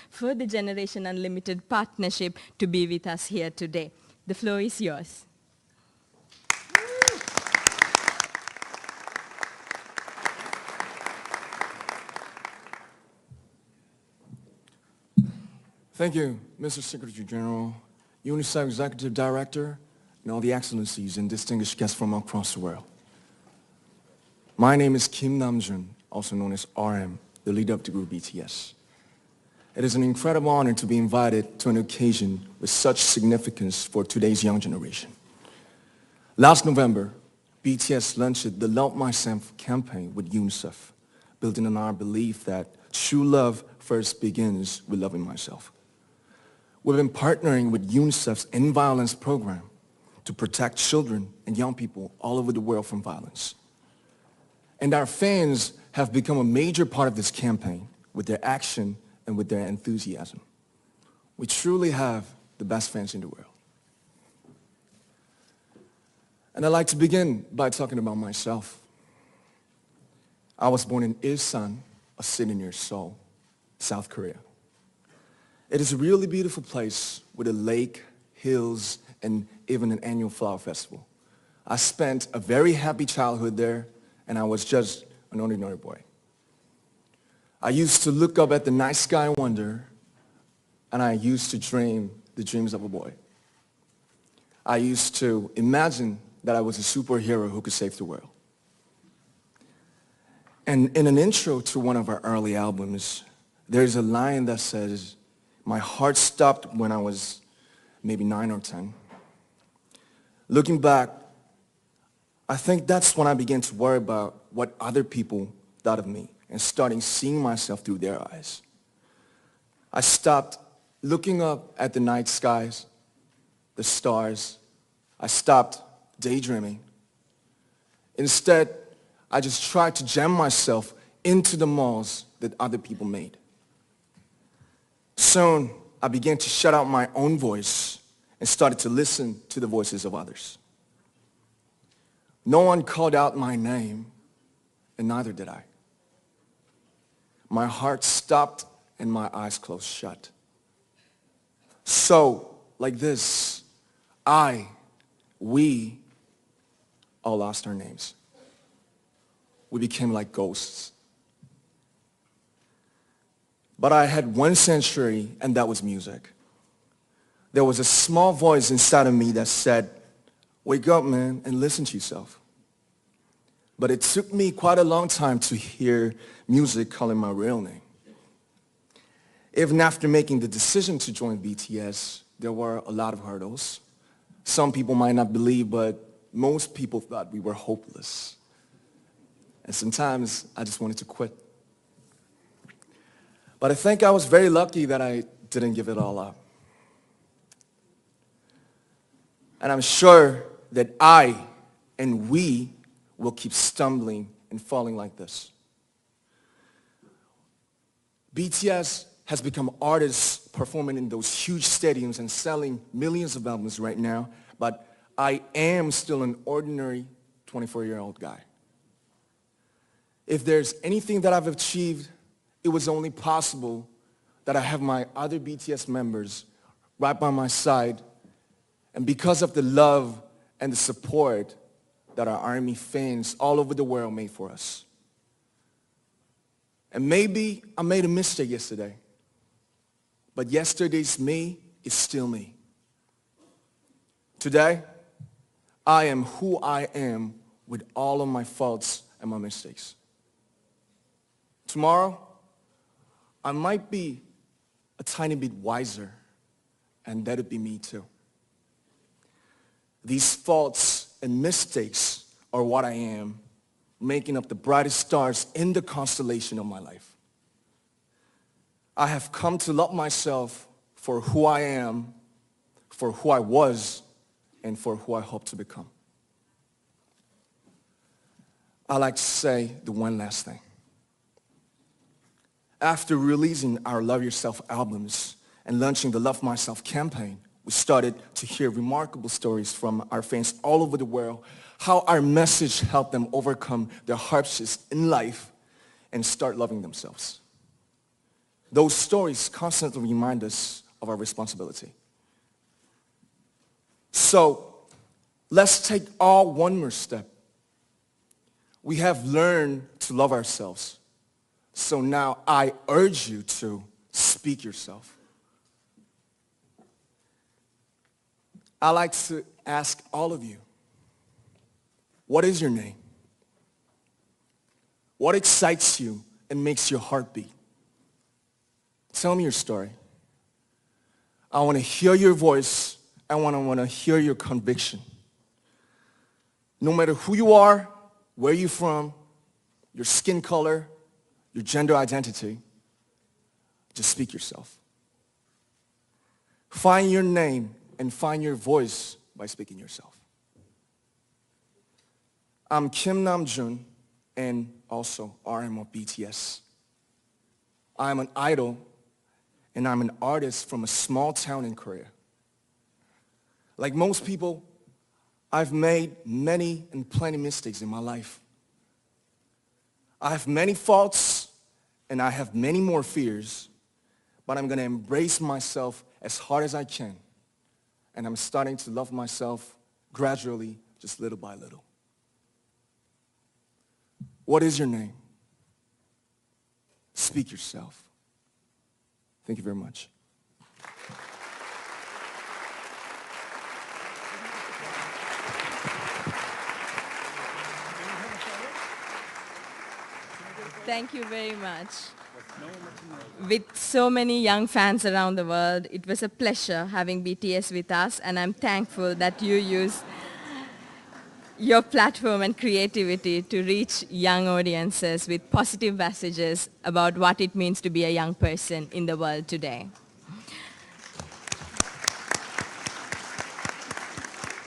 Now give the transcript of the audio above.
for the Generation Unlimited partnership to be with us here today. The floor is yours. Thank you, Mr. Secretary General, UNICEF Executive Director, and all the excellencies and distinguished guests from across the world. My name is Kim Namjoon, also known as RM, the leader of the group BTS. It is an incredible honor to be invited to an occasion with such significance for today's young generation. Last November, BTS launched the Love Myself campaign with UNICEF, building on our belief that true love first begins with loving myself. We've been partnering with UNICEF's End Violence program to protect children and young people all over the world from violence. And our fans have become a major part of this campaign with their action and with their enthusiasm. We truly have the best fans in the world. And I'd like to begin by talking about myself. I was born in Ilsan, a city near Seoul, South Korea. It is a really beautiful place with a lake, hills, and even an annual flower festival. I spent a very happy childhood there, and I was just an ordinary boy. I used to look up at the night sky and wonder, and I used to dream the dreams of a boy. I used to imagine that I was a superhero who could save the world. And in an intro to one of our early albums, there's a line that says, "My heart stopped when I was maybe 9 or 10. Looking back, I think that's when I began to worry about what other people thought of me and starting seeing myself through their eyes. I stopped looking up at the night skies, the stars. I stopped daydreaming. Instead, I just tried to jam myself into the malls that other people made. Soon, I began to shut out my own voice and started to listen to the voices of others. No one called out my name, and neither did I. My heart stopped and my eyes closed shut. So, like this, we all lost our names. We became like ghosts. But I had one sanctuary, and that was music. There was a small voice inside of me that said, "Wake up, man, and listen to yourself." But it took me quite a long time to hear music calling my real name. Even after making the decision to join BTS, there were a lot of hurdles. Some people might not believe, but most people thought we were hopeless. And sometimes I just wanted to quit. But I think I was very lucky that I didn't give it all up. And I'm sure that I and we will keep stumbling and falling like this. BTS has become artists performing in those huge stadiums and selling millions of albums right now, but I am still an ordinary 24-year-old guy. If there's anything that I've achieved, it was only possible that I have my other BTS members right by my side, and because of the love and the support that our ARMY fans all over the world made for us. And maybe I made a mistake yesterday, but yesterday's me is still me. Today, I am who I am with all of my faults and my mistakes. Tomorrow, I might be a tiny bit wiser, and that'd be me too. These faults and mistakes are what I am, making up the brightest stars in the constellation of my life. I have come to love myself for who I am, for who I was, and for who I hope to become. I like to say the one last thing. After releasing our Love Yourself albums and launching the Love Myself campaign, we started to hear remarkable stories from our fans all over the world, how our message helped them overcome their hardships in life and start loving themselves. Those stories constantly remind us of our responsibility. So let's take all one more step. We have learned to love ourselves. So now I urge you to speak yourself. I like to ask all of you, what is your name? What excites you and makes your heart beat? Tell me your story. I want to hear your voice. I want to hear your conviction. No matter who you are, where you're from, your skin color, your gender identity, just speak yourself. Find your name and find your voice by speaking yourself. I'm Kim Namjoon and also RM of BTS. I'm an idol and I'm an artist from a small town in Korea. Like most people, I've made many and plenty mistakes in my life. I have many faults and I have many more fears, but I'm going to embrace myself as hard as I can. And I'm starting to love myself gradually, just little by little. What is your name? Speak yourself. Thank you very much. Thank you very much. With so many young fans around the world, it was a pleasure having BTS with us, and I'm thankful that you use your platform and creativity to reach young audiences with positive messages about what it means to be a young person in the world today.